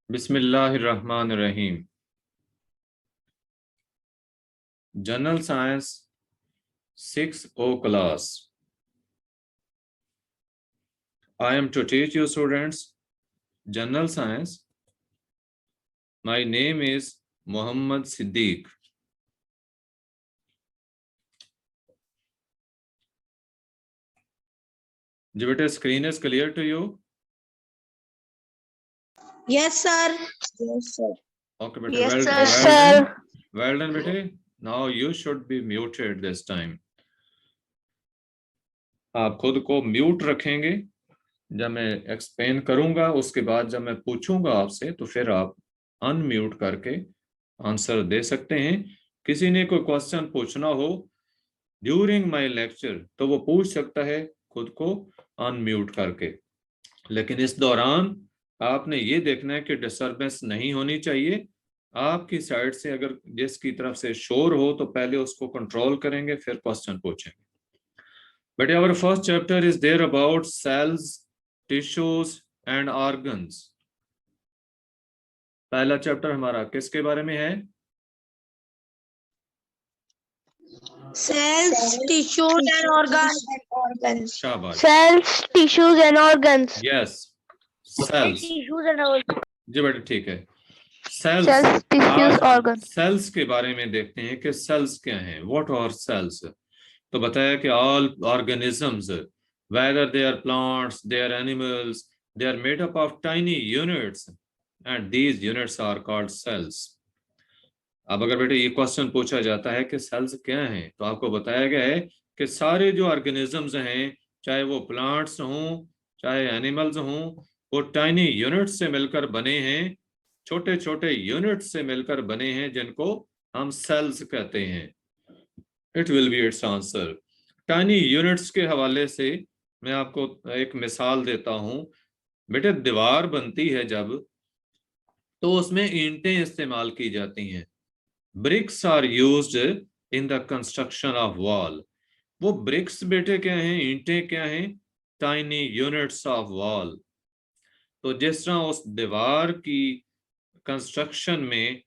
बिस्मिल्लाहिर्रहमानिर्रहीम। General science 6O class. I am to teach you students general science. My name is Muhammad Siddiq. जी बेटे, screen is clear to you? Yes, sir. Yes, sir. Okay बेटे, Yes, well sir. done. Yes, Well sir. done. Well done बेटे. Now you should be muted this time. आप खुद को mute रखेंगे। जब मैं explain करूंगा उसके बाद जब मैं पूछूंगा आपसे तो फिर आप अनम्यूट करके आंसर दे सकते हैं। किसी ने कोई क्वेश्चन पूछना हो ड्यूरिंग माय लेक्चर तो वो पूछ सकता है खुद को अनम्यूट करके, लेकिन इस दौरान आपने ये देखना है कि डिस्टरबेंस नहीं होनी चाहिए। आपकी साइड से अगर जिसकी तरफ से शोर हो तो पहले उसको कंट्रोल करेंगे, फिर क्वेश्चन पूछेंगे। But our first chapter is there about cells, tissues and organs. पहला चैप्टर हमारा किसके बारे में है? Cells, tissues, and organs. शाबाश। Cells, tissues and organs. Yes, cells. Tissues and organs. जी बेटा ठीक है। Cells, Cells, tissues, organs. Cells के बारे में देखते हैं कि सेल्स क्या हैं। What are cells? तो बताया कि all organisms, whether they are plants, they are animals, they are made up of tiny units and these units are called cells. अब अगर बेटे ये क्वेश्चन पूछा जाता है कि सेल्स क्या हैं, तो आपको बताया गया है कि सारे जो ऑर्गेनिजम्स हैं, चाहे वो प्लांट्स हों चाहे एनिमल्स हों, वो टाइनी यूनिट्स से मिलकर बने हैं, छोटे छोटे यूनिट्स से मिलकर बने हैं, जिनको हम सेल्स कहते हैं। It will B it's answer. Tiny units के हवाले से मैं आपको एक मिसाल देता हूं। बेटे दीवार बनती है जब, तो उसमें ईंटें इस्तेमाल की जाती हैं। Bricks are used in the construction of wall. वो ब्रिक्स बेटे क्या हैं, ईंटें क्या हैं? Tiny units of wall. तो जिस तरह उस दीवार की कंस्ट्रक्शन में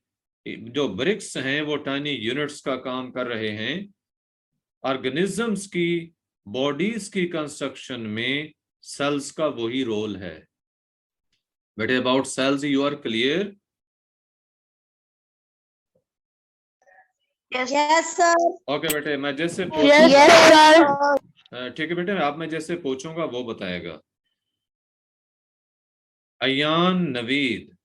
जो ब्रिक्स हैं वो टाइनी यूनिट्स का काम कर रहे हैं, ऑर्गेनिजम्स की बॉडीज की कंस्ट्रक्शन में सेल्स का वही रोल है। बेटे about cells you are clear? Yes, sir. Okay बेटे, मैं जैसे Yes, sir. ठीक है बेटे, आप मैं जैसे पूछूंगा वो बताएगा। Ayan Naveed,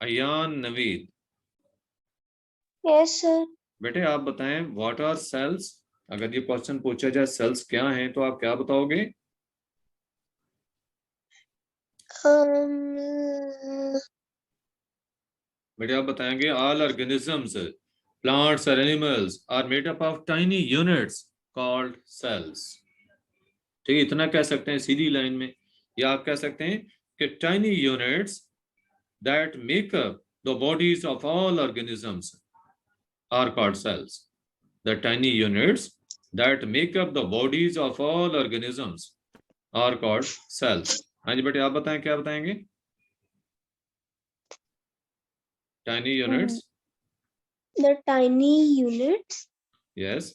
Ayan Naveed Yes, sir. बेटे आप बताएं व्हाट आर सेल्स। अगर ये क्वेश्चन पूछा जाए सेल्स क्या हैं तो आप क्या बताओगे? बेटे आप बताएंगे ऑल ऑर्गेनिजम्स, प्लांट्स और animals are made up of tiny units called cells. ठीक है, इतना कह सकते हैं सीधी लाइन में। या आप कह सकते हैं कि tiny units that make up the bodies of all organisms are called cells. The tiny units that make up the bodies of all organisms are called cells. हाँ जी बेटे आप बताएं, क्या बताएंगे? Tiny units. The tiny units. Yes.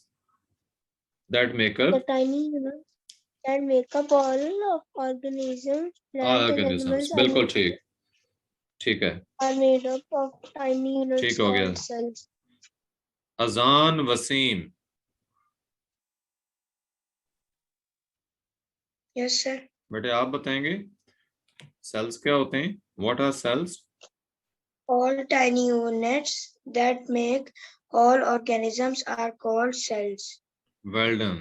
That make up. The tiny units that make up all organisms. All organisms. बिल्कुल ठीक, ठीक है। Are made up of tiny units. ठीक हो गया। called cells. अजान वसीम, Yes, sir. बेटे आप बताएंगे सेल्स क्या होते हैं? What are cells? All tiny units that make all organisms are called cells. Well done.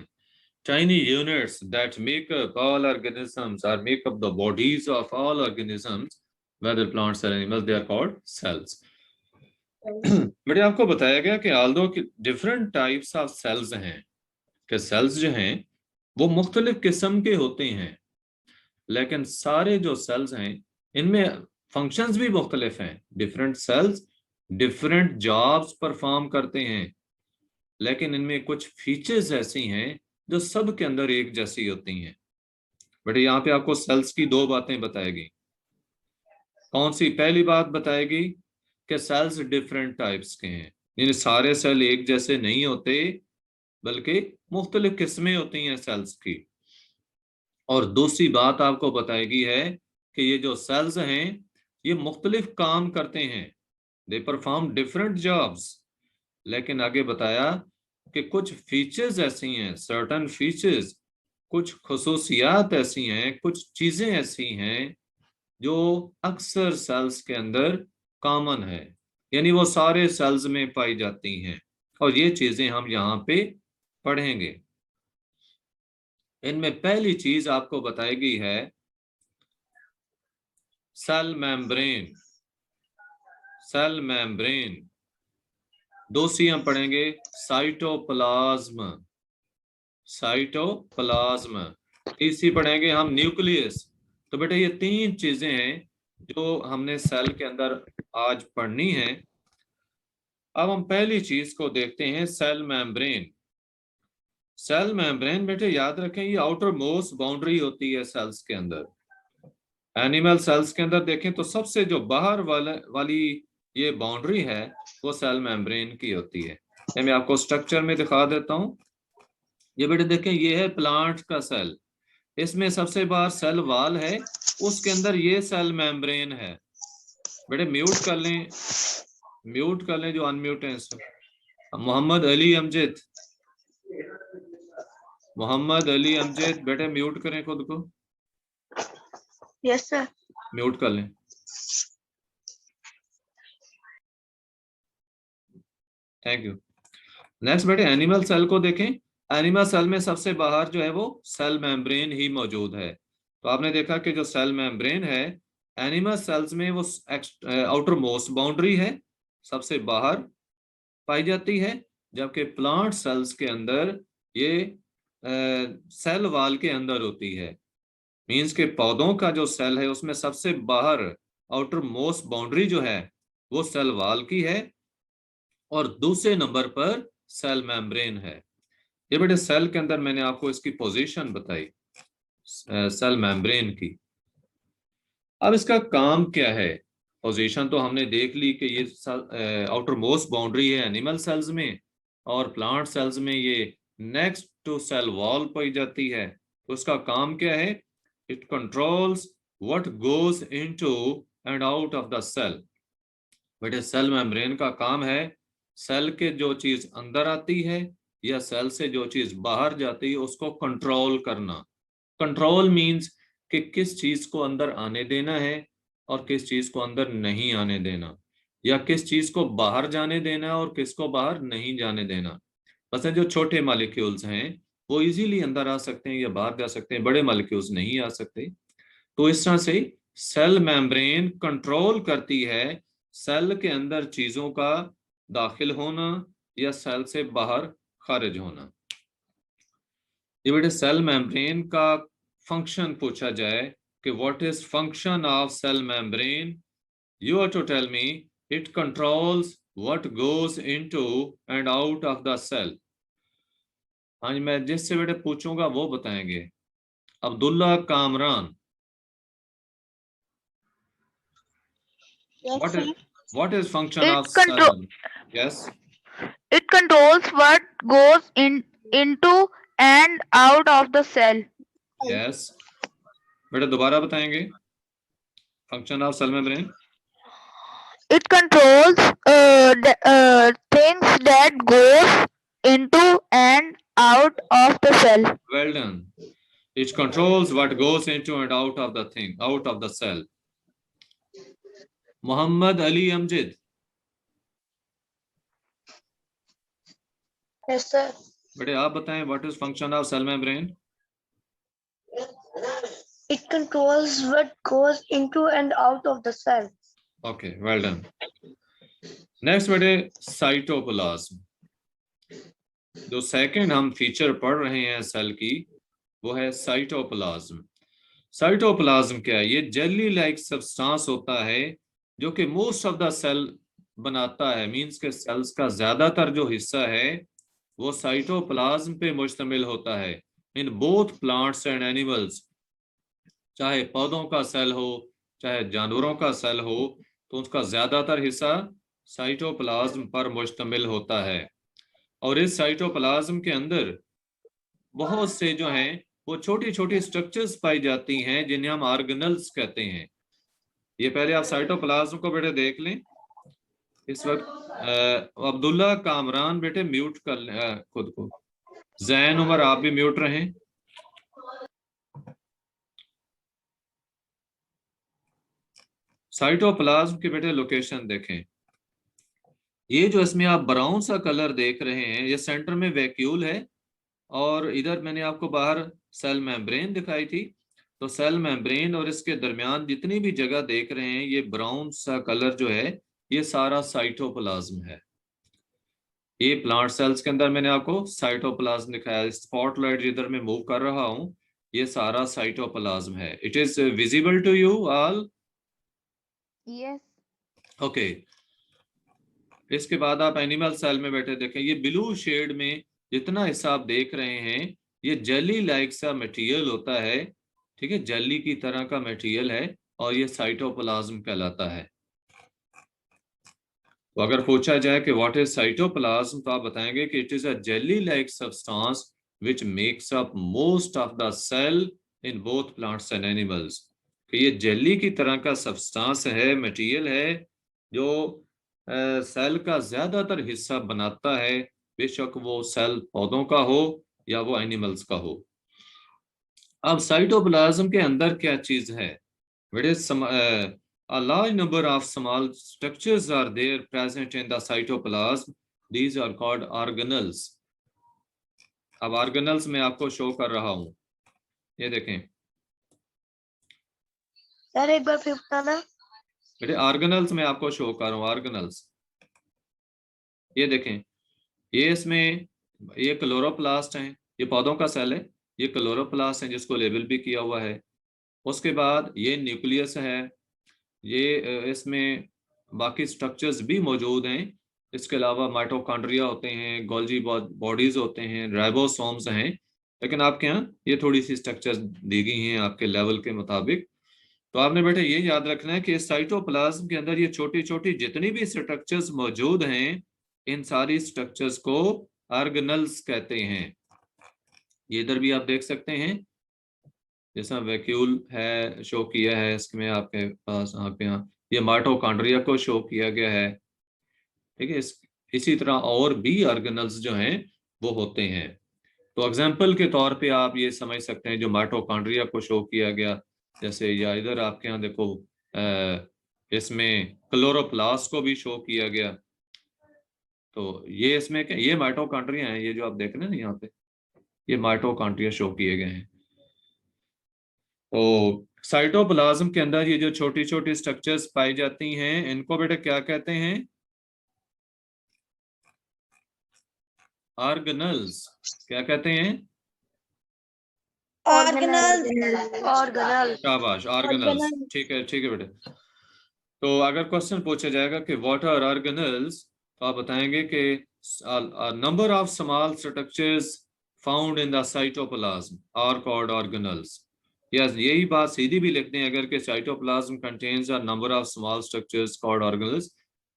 Tiny units that make up all organisms or make up the bodies of all organisms, whether plants or animals, they are called cells. बेटे आपको बताया गया कि although कि different types of cells हैं, कि cells जो हैं वो मुख्तलिफ किस्म के होते हैं, लेकिन सारे जो cells हैं इनमें functions भी मुख्तलिफ हैं। different cells different jobs perform करते हैं, लेकिन इनमें कुछ फीचर्स ऐसी हैं जो सब के अंदर एक जैसी होती हैं। बेटे यहाँ पे आपको सेल्स की दो बातें बताएगी। कौन सी? पहली बात बताएगी कि सेल्स डिफरेंट टाइप्स के हैं, यानी सारे सेल एक जैसे नहीं होते, बल्कि मुख्तलिफ किस्में होती हैं सेल्स की। और दूसरी बात आपको बताएगी है कि ये जो सेल्स हैं ये मुख्तलिफ काम करते हैं, दे परफॉर्म डिफरेंट जॉब्स। लेकिन आगे बताया कि कुछ फीचर्स ऐसी हैं, सर्टन फीचर्स, कुछ खुसूसियात ऐसी हैं, कुछ चीजें ऐसी हैं जो अक्सर सेल्स के अंदर कॉमन है, यानी वो सारे सेल्स में पाई जाती हैं। और ये चीजें हम यहाँ पे पढ़ेंगे। इनमें पहली चीज आपको बताई है सेल मेम्ब्रेन। Cell membrane. दूसरी हम पढ़ेंगे साइटोप्लाज्म। साइटोप्लाज्म। तीसरी पढ़ेंगे हम न्यूक्लियस। तो बेटा ये तीन चीजें हैं जो हमने सेल के अंदर आज पढ़नी है। अब हम पहली चीज को देखते हैं, सेल मेम्ब्रेन। सेल मेम्ब्रेन बेटे याद रखें ये आउटर मोस्ट बाउंड्री होती है सेल्स के अंदर। एनिमल सेल्स के अंदर देखें तो सबसे जो बाहर वाली ये बाउंड्री है वो सेल मेम्ब्रेन की होती है। मैं आपको स्ट्रक्चर में दिखा देता हूं। ये बेटे देखें ये है प्लांट का सेल, इसमें सबसे बाहर सेल वॉल है, उसके अंदर ये सेल मेम्ब्रेन है। बेटे म्यूट कर लें, म्यूट कर लें जो अनम्यूट है इसको। मोहम्मद अली अमजद, मोहम्मद अली अमजद बेटे म्यूट करें खुद को। Yes sir. म्यूट कर लें। Thank you. नेक्स्ट बेटे एनिमल सेल को देखें। एनिमल सेल में सबसे बाहर जो है वो सेल मेम्ब्रेन ही मौजूद है। तो आपने देखा कि जो सेल मेम्ब्रेन है एनिमल सेल्स में वो आउटर मोस्ट बाउंड्री है, सबसे बाहर पाई जाती है, जबकि प्लांट सेल्स के अंदर ये सेल वॉल के अंदर होती है। मींस के पौधों का जो सेल है उसमें सबसे बाहर आउटर मोस्ट बाउंड्री जो है वो सेल वॉल की है, और दूसरे नंबर पर सेल मेम्ब्रेन है। ये बेटे सेल के अंदर मैंने आपको इसकी पोजीशन बताई सेल मेम्ब्रेन की। अब इसका काम क्या है? पोजीशन तो हमने देख ली कि ये आउटर मोस्ट बाउंड्री है एनिमल सेल्स में, और प्लांट सेल्स में ये नेक्स्ट टू सेल वॉल पाई जाती है। तो उसका काम क्या है? It controls what goes into and out of the cell. बेटे सेल मेम्ब्रेन का काम है सेल के जो चीज अंदर आती है या सेल से जो चीज बाहर जाती है उसको कंट्रोल करना। कंट्रोल मींस कि किस चीज को अंदर आने देना है और किस चीज को अंदर नहीं आने देना, या किस चीज को बाहर जाने देना और किसको बाहर नहीं जाने देना। बस जो छोटे मॉलिक्यूल्स हैं वो इजीली अंदर आ सकते हैं या बाहर जा सकते हैं, बड़े मॉलिक्यूल्स नहीं आ सकते। तो इस तरह से सेल मेम्ब्रेन कंट्रोल करती है सेल के अंदर चीजों का दाखिल होना या सेल से बाहर खारिज होना। ये बेटे सेल मेम्ब्रेन का फंक्शन पूछा जाए कि what is function of cell membrane, you are to tell me it controls what goes into and out of the cell. हाँ जी, मैं जिससे बेटे पूछूंगा वो बताएंगे। Abdullah Kamran, what is function of cell? Yes. It controls what goes into and out of the cell. Yes. बेटा दोबारा बताएंगे function of cell membrane. It controls things that goes into and out of the cell. Well done. It controls what goes into and out of the thing, out of the cell. Mohammed Ali Amjad. Yes sir. बेटे आप बताएं what is function of cell membrane. It controls what goes into and out of the cell. Okay, well done. Next बेटे cytoplasm. जो second हम feature पढ़ रहे हैं cell की वो है साइटोप्लाज्म। साइटोप्लाज्म क्या है? ये जेली लाइक सब्सटेंस होता है जो कि मोस्ट ऑफ द सेल बनाता है। मींस के सेल्स का ज्यादातर जो हिस्सा है वो साइटोप्लाज्म पे मुश्तमिल होता है इन बोथ प्लांट्स एंड एनिमल्स। चाहे पौधों का सेल हो चाहे जानवरों का सेल हो, तो उसका ज्यादातर हिस्सा साइटोप्लाज्म पर मुश्तमिल होता है। और इस साइटोप्लाज्म के अंदर बहुत से जो हैं वो छोटी छोटी स्ट्रक्चर्स पाई जाती हैं जिन्हें हम ऑर्गेनल्स कहते हैं। ये पहले आप साइटोप्लाज्म को बेटे देख लें। इस वक्त अब्दुल्ला कामरान बेटे म्यूट कर लें खुद को। जैन उमर आप भी म्यूट रहें। साइटोप्लाज्म के बेटे लोकेशन देखें। ये जो इसमें आप ब्राउन सा कलर देख रहे हैं ये सेंटर में वैक्यूल है, और इधर मैंने आपको बाहर सेल मेम्ब्रेन दिखाई थी। तो सेल मेम्ब्रेन और इसके दरमियान जितनी भी जगह देख रहे हैं ये ब्राउन सा कलर जो है ये सारा साइटोप्लाज्म है। ये प्लांट सेल्स के अंदर मैंने आपको साइटोप्लाज्म दिखाया। स्पॉटलाइट जिधर मैं मूव कर रहा हूं ये सारा साइटोप्लाज्म है। It is visible to you all? Yes. Okay. इसके बाद आप एनिमल सेल में बैठे देखें। ये ब्लू शेड में जितना हिस्सा आप देख रहे हैं ये जेली लाइक सा मटेरियल होता है। ठीक है, जेली की तरह का मटेरियल है और ये साइटोप्लाज्म कहलाता है। तो अगर पूछा जाए कि व्हाट इज साइटोप्लाज्म तो आप बताएंगे कि it is a jelly like substance which makes up most of the cell in both plants and animals. कि ये जेली की तरह का सब्सटेंस है, मटेरियल है जो सेल का ज्यादातर हिस्सा बनाता है, बेशक वो सेल पौधों का हो या वो एनिमल्स का हो। अब साइटोप्लाज्म के अंदर क्या चीज है? A large number of small structures are there present in the cytoplasm. These are called organelles. अब organelles मैं आपको शो कर रहा हूं। ये देखें सर एक बार फिर बताना। बेटे ऑर्गेनल्स मैं आपको शो कर रहा हूँ। ऑर्गेनल्स ये देखें, ये इसमें ये क्लोरोप्लास्ट है, ये पौधों का सेल है, ये क्लोरोप्लास्ट है जिसको लेबल भी किया हुआ है। उसके बाद ये न्यूक्लियस है, ये इसमें बाकी स्ट्रक्चर्स भी मौजूद हैं। इसके अलावा माइटोकॉन्ड्रिया होते हैं, गोल्जी बॉडीज होते हैं, राइबोसोम्स हैं। लेकिन आपके यहाँ ये थोड़ी सी स्ट्रक्चर्स दी गई हैं आपके लेवल के मुताबिक। तो आपने बेटे ये याद रखना है कि साइटोप्लाज्म के अंदर ये छोटी छोटी जितनी भी स्ट्रक्चर्स मौजूद हैं इन सारी स्ट्रक्चर्स को ऑर्गेनल्स कहते हैं। ये इधर भी आप देख सकते हैं, जैसा वैक्यूल है शो किया है इसमें आपके पास। आपके यहाँ ये माइटोकॉन्ड्रिया को शो किया गया है। ठीक है, इसी तरह और भी ऑर्गेनल्स जो हैं वो होते हैं। तो एग्जाम्पल के तौर पे आप ये समझ सकते हैं जो माइटोकॉन्ड्रिया को शो किया गया, जैसे या इधर आपके यहाँ देखो इसमें क्लोरोप्लास्ट को भी शो किया गया। तो ये इसमें क्या, ये माइटोकॉन्ड्रिया हैं, ये जो आप देख रहे हैं ना यहाँ पे ये माइटोकॉन्ड्रिया शो किए गए हैं। तो साइटोप्लाज्म के अंदर ये जो छोटी छोटी स्ट्रक्चर्स पाई जाती हैं इनको बेटा क्या कहते हैं? ऑर्गेनल्स। क्या कहते हैं? ऑर्गेनल। ऑर्गेनल। शाबाश, ऑर्गेनल्स। ठीक है बेटे। तो अगर क्वेश्चन पूछा जाएगा कि व्हाट आर ऑर्गेनल्स तो आप बताएंगे कि number of small structures found in the cytoplasm are called organelles. Yes, यही बात सीधी भी लिखते हैं अगर कि cytoplasm contains a number of small structures called organelles,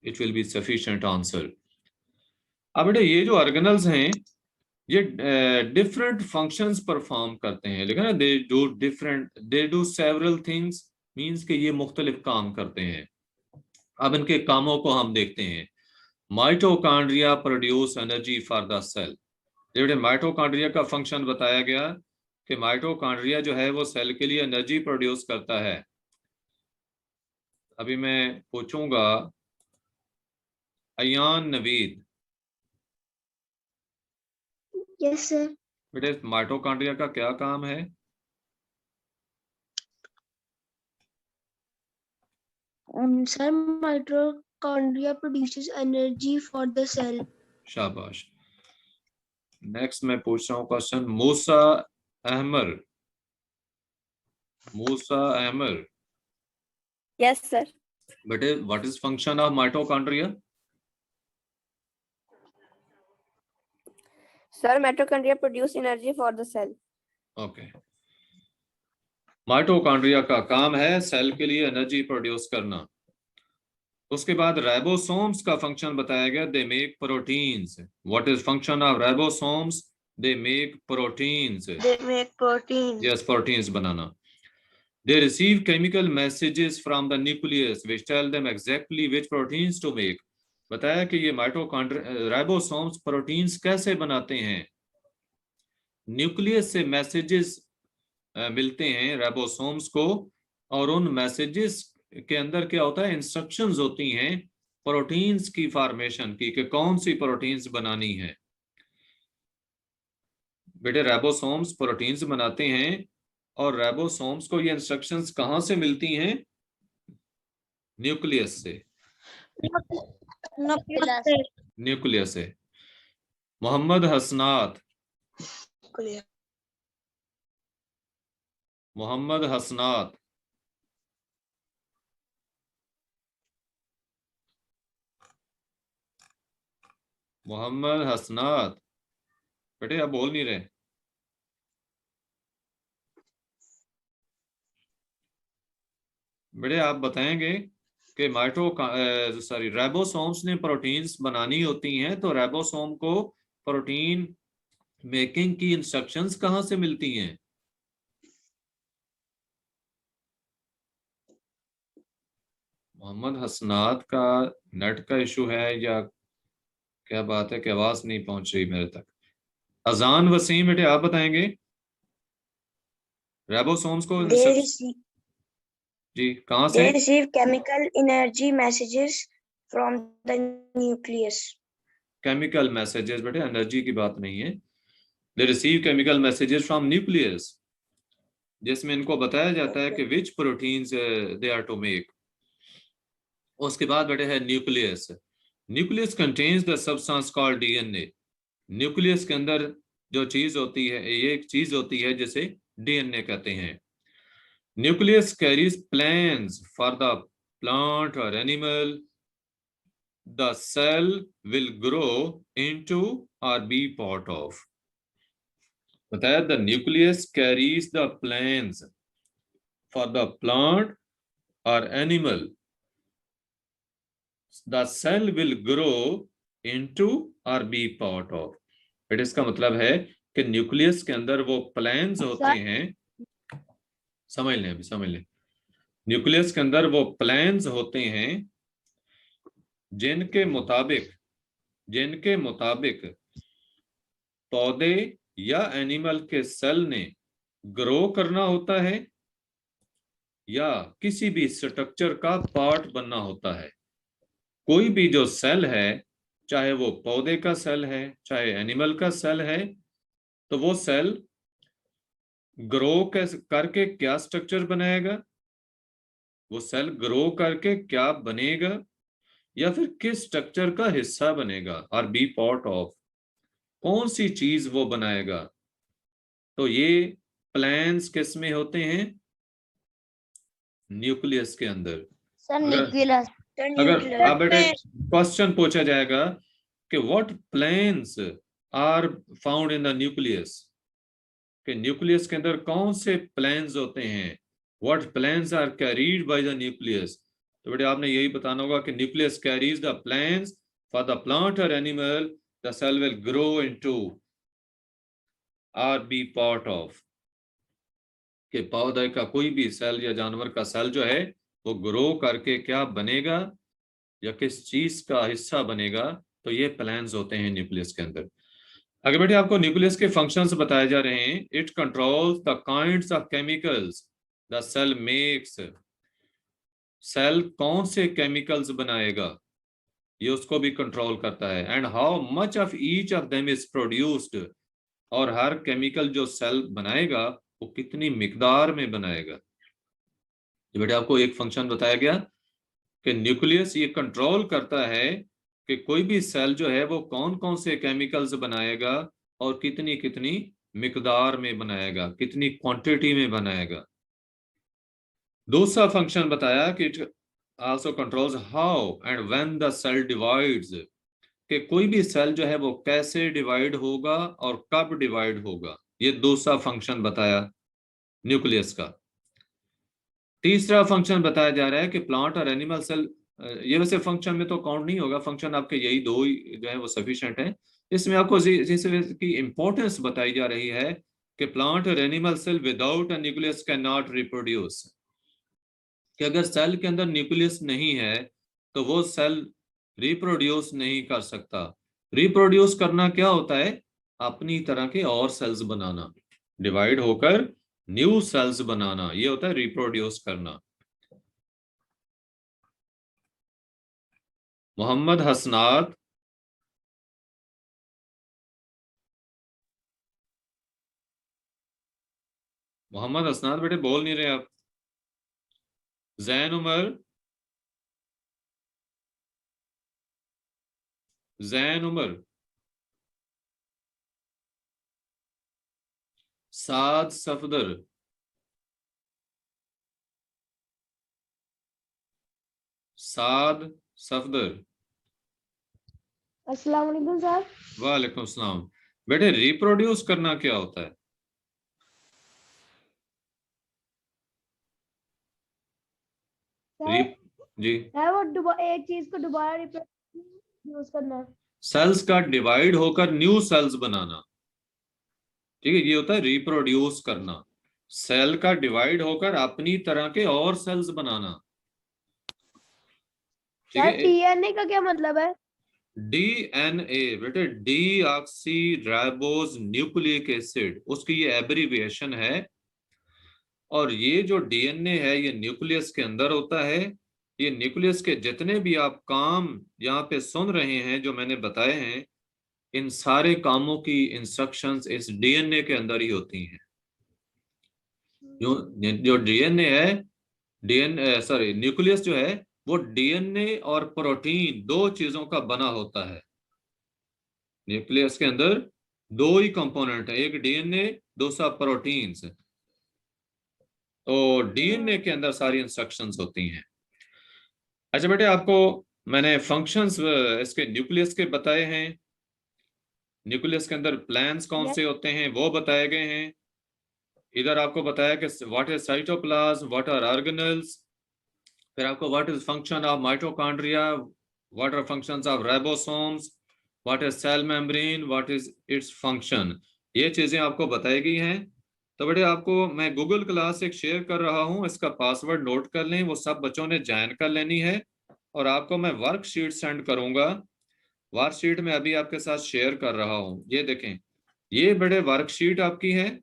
it will be sufficient answer. अब बेटा ये जो ऑर्गेनल्स हैं ये डिफरेंट फंक्शंस परफॉर्म करते हैं, लेकिन they do several things, means कि ये मुख्तलिफ काम करते हैं। अब इनके कामों को हम देखते हैं। Mitochondria produce energy for the cell. बेटे माइटोकॉन्ड्रिया का फंक्शन बताया गया कि माइटोकॉन्ड्रिया जो है वो सेल के लिए एनर्जी प्रोड्यूस करता है। अभी मैं पूछूंगा अयान नवीद, यस सर। बेटे माइटोकॉन्ड्रिया का क्या काम है? Sir mitochondria produces energy for the cell. शाबाश। नेक्स्ट मैं पूछ रहा हूँ question Musa Ahmar. Musa Ahmar, Yes, sir. बेटे what is function of mitochondria? Sir, mitochondria produce energy for the cell. Okay. Mitochondria का काम है सेल के लिए एनर्जी प्रोड्यूस करना। उसके बाद राइबोसोम्स का फंक्शन बताया गया, they make proteins. What is function of ribosomes? They make proteins. They make proteins. Yes, proteins banana. They receive chemical messages from the nucleus which tell them exactly which proteins to make. बताया कि ये ribosomes proteins कैसे बनाते हैं। Nucleus से messages मिलते हैं ribosomes को, और उन मैसेजेस के अंदर क्या होता है, इंस्ट्रक्शंस होती हैं प्रोटीन्स की फॉर्मेशन की, कि कौन सी प्रोटीन्स बनानी है। बेटे राइबोसोम्स प्रोटीन्स बनाते हैं, और राइबोसोम्स को ये इंस्ट्रक्शंस कहां से मिलती हैं? न्यूक्लियस से। न्यूक्लियस से। मोहम्मद हसनात, मोहम्मद हसनात, मोहम्मद हसनात, बेटे आप बोल नहीं रहे। बेटे आप बताएंगे कि राइबोसोम्स ने प्रोटीन्स बनानी होती हैं, तो राइबोसोम को प्रोटीन मेकिंग की इंस्ट्रक्शंस कहां से मिलती हैं? मोहम्मद हसनात का नेट का इशू है या क्या बात है कि आवाज नहीं पहुंच रही मेरे तक? अजान वसीम, बेटे आप बताएंगे राइबोसोम्स को जी कहां से? They receive chemical energy messages from the nucleus. Chemical messages, बेटे एनर्जी की बात नहीं है। They receive chemical messages from nucleus, जिसमें इनको बताया जाता है कि which proteins they are to make. उसके बाद बेटे है nucleus. Nucleus contains the substance called DNA. Nucleus के अंदर जो चीज होती है, ये एक चीज होती है जिसे डीएनए कहते हैं। Nucleus carries plans for the plant और animal. The cell will grow into or be part of. बताया the nucleus carries the plans for the plant or animal. The cell will grow into or be part of. It इसका मतलब है कि nucleus के अंदर वो plans होते हैं। समझ लें, अभी समझ लें। न्यूक्लियस के अंदर वो प्लान्स होते हैं जिनके मुताबिक पौधे या एनिमल के सेल ने ग्रो करना होता है या किसी भी स्ट्रक्चर का पार्ट बनना होता है। कोई भी जो सेल है, चाहे वो पौधे का सेल है चाहे एनिमल का सेल है, तो वो सेल ग्रो करके क्या स्ट्रक्चर बनाएगा, वो सेल ग्रो करके क्या बनेगा, या फिर किस स्ट्रक्चर का हिस्सा बनेगा, और बी पार्ट ऑफ, कौन सी चीज वो बनाएगा। तो ये प्लान्स किस में होते हैं? न्यूक्लियस के अंदर। अगर आप बेटे क्वेश्चन पूछा जाएगा कि what plans are found in the nucleus, कि न्यूक्लियस के अंदर कौन से प्लान्स होते हैं, what plans are carried by the nucleus, तो बेटे आपने यही बताना होगा कि nucleus carries the plans for the plant और animal, the cell will grow into or be part of, कि पौधे का कोई भी सेल या जानवर का सेल जो है वो ग्रो करके क्या बनेगा या किस चीज का हिस्सा बनेगा, तो ये प्लान्स होते हैं न्यूक्लियस के अंदर। अगर बेटे आपको न्यूक्लियस के फंक्शंस बताए जा रहे हैं, it controls the kinds of chemicals the cell makes. Cell कौन से केमिकल्स बनाएगा ये उसको भी कंट्रोल करता है। And how much of each of them is produced, और हर केमिकल जो सेल बनाएगा वो कितनी मिकदार में बनाएगा। ये बेटा आपको एक फंक्शन बताया गया कि न्यूक्लियस ये कंट्रोल करता है कि कोई भी सेल जो है वो कौन कौन से केमिकल्स बनाएगा और कितनी कितनी मिकदार में बनाएगा, कितनी क्वांटिटी में बनाएगा। दूसरा फंक्शन बताया कि it also controls how and when the cell divides, कि कोई भी सेल जो है वो कैसे डिवाइड होगा और कब डिवाइड होगा। ये दूसरा फंक्शन बताया न्यूक्लियस का। तीसरा फंक्शन बताया जा रहा है कि प्लांट और एनिमल सेल, ये वैसे फंक्शन में तो काउंट नहीं होगा, फंक्शन आपके यही दो ही जो है वो सफिशिएंट है। इसमें आपको जिस की इंपॉर्टेंस बताई जा रही है कि प्लांट और animal cell without a nucleus can not reproduce, कि अगर सेल के अंदर न्यूक्लियस नहीं है तो वो सेल रिप्रोड्यूस नहीं कर सकता। रिप्रोड्यूस करना क्या होता है? अपनी तरह के और सेल्स बनाना, डिवाइड होकर न्यू सेल्स बनाना, ये होता है रिप्रोड्यूस करना। मोहम्मद हसनात, मोहम्मद हसनात बेटे बोल नहीं रहे आप। जैन उमर, जैन उमर, साद सफदर, साद सफदर। अस्सलाम वालेकुम सर। वालेकुम सलाम। बेटे रिप्रोड्यूस करना क्या होता है? जी, है वो एक चीज को दोबारा यूज करना है। सेल्स का डिवाइड होकर न्यू सेल्स बनाना, ठीक है, ये होता है रिप्रोड्यूस करना। सेल का डिवाइड होकर अपनी तरह के और सेल्स बनाना, ठीक सर है। डीएनए का क्या मतलब है? डीएनए बेटे D oxy ribose nucleic acid, उसकी ये एब्रीविएशन है। और ये जो डीएनए है ये न्यूक्लियस के अंदर होता है। ये न्यूक्लियस के जितने भी आप काम यहाँ पे सुन रहे हैं जो मैंने बताए हैं, इन सारे कामों की इंस्ट्रक्शंस इस डीएनए के अंदर ही होती हैं। जो डीएनए है, डीएनए सॉरी न्यूक्लियस जो है वो डीएनए और प्रोटीन दो चीजों का बना होता है। न्यूक्लियस के अंदर दो ही कंपोनेंट है, एक डीएनए दूसरा प्रोटीन्स। तो डीएनए के अंदर सारी इंस्ट्रक्शंस होती हैं। अच्छा बेटे आपको मैंने फंक्शंस इसके न्यूक्लियस के बताए हैं, न्यूक्लियस के अंदर प्लान्स कौन से होते हैं वो बताए गए हैं। इधर आपको बताया कि what is cytoplasm, what are organelles, फिर आपको what is function of mitochondria, what are functions of ribosomes, what is cell membrane, what is its function, ये चीजें आपको बताई गई हैं। तो बेटे आपको मैं गूगल क्लास एक शेयर कर रहा हूं, इसका पासवर्ड नोट कर लें, वो सब बच्चों ने ज्वाइन कर लेनी है। और आपको मैं वर्कशीट सेंड करूंगा, वर्कशीट में अभी आपके साथ शेयर कर रहा हूं। ये देखें, ये बड़े वर्कशीट आपकी है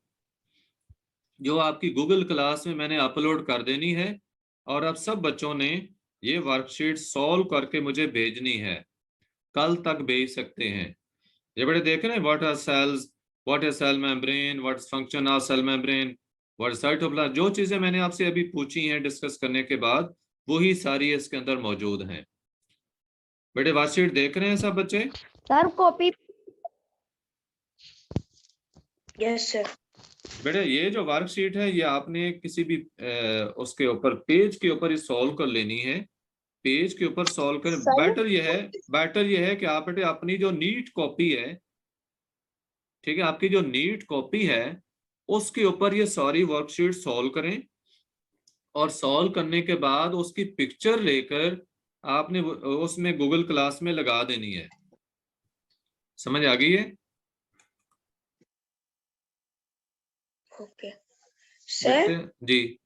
जो आपकी गूगल क्लास में मैंने अपलोड कर देनी है। और अब सब बच्चों ने ये वर्कशीट सॉल्व करके मुझे भेजनी है, कल तक भेज सकते हैं। ये बड़े देख रहे हैं, what are cells, what is cell membrane, what is function of cell membrane, what is cytoplasm, जो चीजें मैंने आपसे अभी पूछी हैं डिस्कस करने के बाद वही सारी इसके अंदर मौजूद हैं। बेटे वर्कशीट देख रहे हैं सब बच्चे? Sir copy. Yes sir. बेटे ये जो वर्कशीट है ये आपने किसी भी उसके ऊपर पेज के ऊपर ही सॉल्व कर लेनी है, पेज के ऊपर सॉल्व कर। बेटर ये है कि आप बेटे अपनी जो नीट कॉपी है, ठीक है, आपकी जो नीट कॉपी है उसके ऊपर ये सारी वर्कशीट सॉल्व करें। और सॉल्व करने के बाद उसकी पिक्चर लेकर आपने उसमें गूगल क्लास में लगा देनी है। समझ आ गई है? Okay sir. जी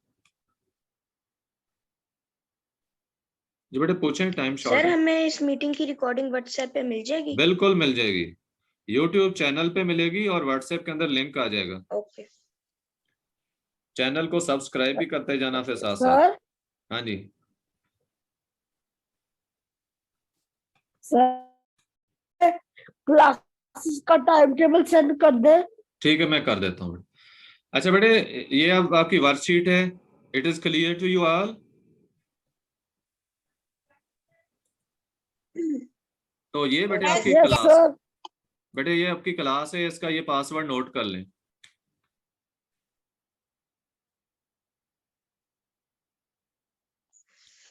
बेटे पूछें, टाइम शॉर्ट सर है। हमें इस मीटिंग की रिकॉर्डिंग व्हाट्सएप पे मिल जाएगी? बिल्कुल मिल जाएगी, यूट्यूब चैनल पे मिलेगी और व्हाट्सएप के अंदर लिंक आ जाएगा। ओके। चैनल को सब्सक्राइब भी करते जाना फिर साथ साथ। सर हाँ जी सर क्लासेस का टाइम टेबल सेंड कर दे। ठीक है मैं कर देता हूँ। अच्छा बेटे ये अब आपकी वर्कशीट है, it is clear to you all? तो ये बेटे आपकी क्लास, बेटे ये आपकी क्लास है, इसका ये पासवर्ड नोट कर लें।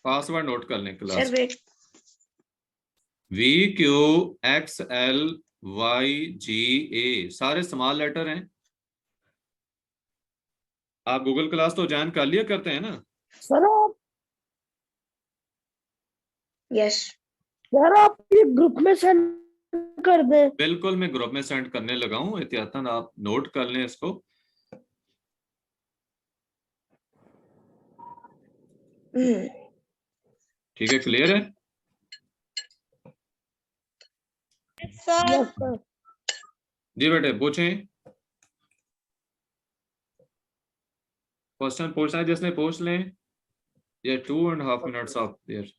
पासवर्ड नोट कर लें क्लास। VQXLYGA सारे स्मॉल लेटर हैं। आप गूगल क्लास तो ज्वाइन कर लिया करते हैं ना? सर आप Yes. सर आप ये ग्रुप में सेंड कर दें। बिल्कुल, मैं ग्रुप में सेंड करने लगा हूँ, एहतियातन आप नोट कर लें इसको। ठीक है, क्लियर है? Yes sir. जी बेटे पूछें, क्वेश्चन पूछना है जिसने पूछ लें। ये 2.5 minutes ऑफ देयर।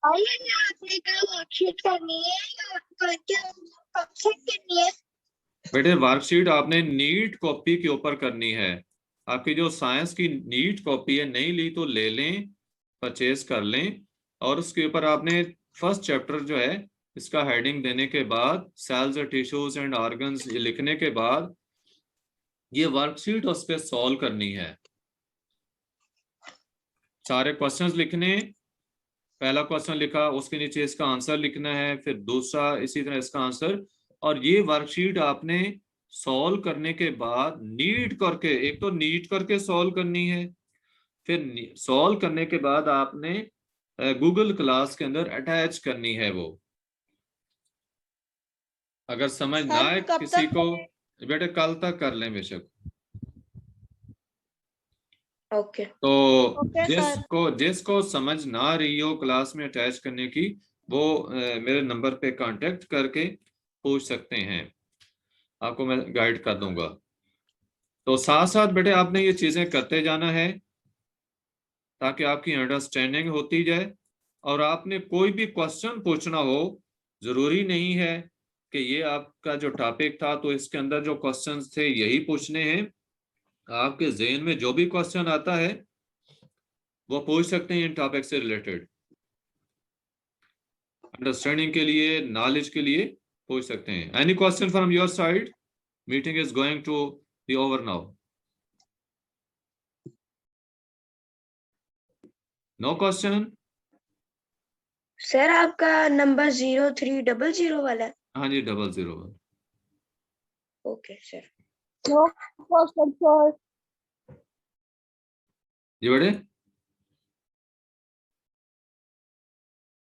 आपने क्या वर्कशीट करनी है या करनी है? बेटे वर्कशीट आपने नीट कॉपी के ऊपर करनी है। आपकी जो साइंस की नीट कॉपी है, नहीं ली तो ले लें, परचेज कर लें, और उसके ऊपर आपने फर्स्ट चैप्टर जो है इसका हेडिंग देने के बाद सेल्स, टिश्यूज एंड ऑर्गन्स लिखने के बाद ये वर्कशीट उस पर सॉल्व करनी है। सारे क्वेश्चंस लिखने, पहला क्वेश्चन लिखा, उसके नीचे इसका आंसर लिखना है, फिर दूसरा इसी तरह इसका आंसर, और ये वर्कशीट आपने सॉल्व करने के बाद नीट करके, एक तो नीट करके सॉल्व करनी है, फिर सॉल्व करने के बाद आपने गूगल क्लास के अंदर अटैच करनी है वो। अगर समझ ना आए किसी को, बेटे कल तक कर लें बेशक। ओके। तो सर। जिसको समझ ना रही हो क्लास में अटैच करने की, वो मेरे नंबर पे कांटेक्ट करके पूछ सकते हैं, आपको मैं गाइड कर दूंगा। तो साथ साथ बेटे आपने ये चीजें करते जाना है ताकि आपकी अंडरस्टैंडिंग होती जाए। और आपने कोई भी क्वेश्चन पूछना हो, जरूरी नहीं है कि ये आपका जो टॉपिक था तो इसके अंदर जो क्वेश्चंस थे यही पूछने हैं। आपके जहन में जो भी क्वेश्चन आता है वो पूछ सकते हैं इन टॉपिक से रिलेटेड, अंडरस्टैंडिंग के लिए, नॉलेज के लिए पूछ सकते हैं। Any question from your side? Meeting is going to be over now. No question? Sir आपका नंबर 0300 वाला है? हाँ जी, 00। Okay sir. No question sir. जी बेटे,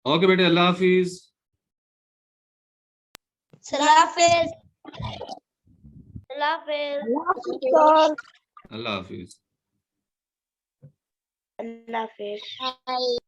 ओके बेटे, अल्लाह हाफिज। सलाफिज। सर अल्लाह हाफिज। अल्लाह हाफिज।